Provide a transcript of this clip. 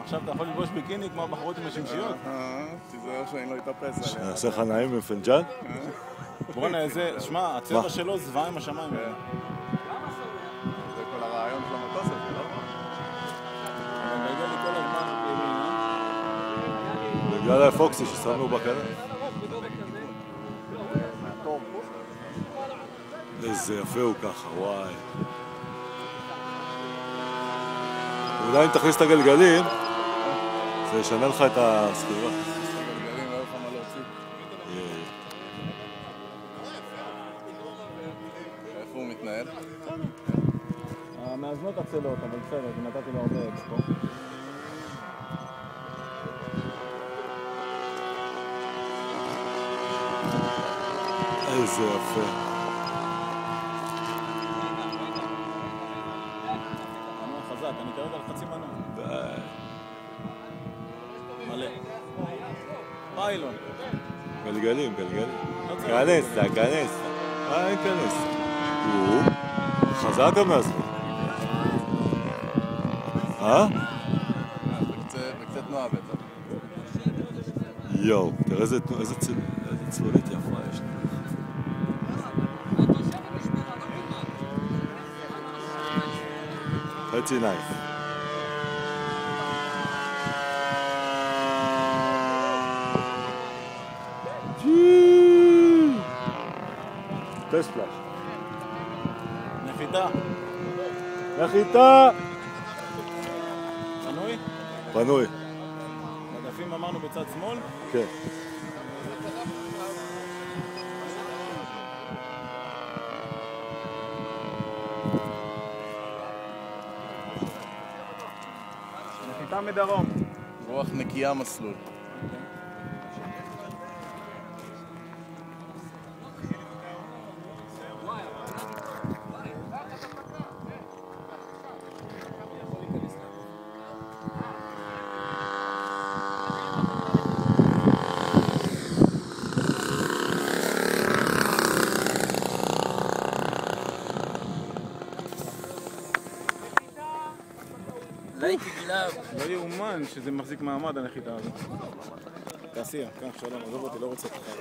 עכשיו אתה יכול ללבוש ביקיני כמו הבחורות עם השמשיות? תיזהר שאני לא אתאפס עליה. נעשה לך נעים בפנג'ל? בוא'נה, איזה... שמע, הצבע שלו זוועה עם השמיים. זה כל הרעיון של המטוס הזה, לא? אני מגלגל לי כל הזמן ימינה. בגלל הפוקסי ששמנו בכנף. איזה יפה הוא ככה, וואי. אולי אם תכניס את הגלגלים, זה ישנה לך את הסחיבה. הגלגלים לא יוכל מה להוציא. איפה הוא מתנהל? המאזנות עצלות, אבל בסדר, נתתי לו הרבה אקספו. איזה יפה. חזק, אני כרגע על חצי מנה. מלא. פיילון. גלגלים. כנס. אין כנס. הוא חזק המאזנות. בקצת נועה בטח. יואו, תראה איזה צלולית יפה יש לי. חצי נייף. טסט פלאש. נחיתה! פנוי. מדפים אמרנו בצד שמאל? כן. נחיתה מדרום. רוח נקייה מסלול. לא יאומן שזה מחזיק מעמד הנחיתה הזאת. תעשייה, כך שלום, עזוב אותי, לא רוצה את החיים.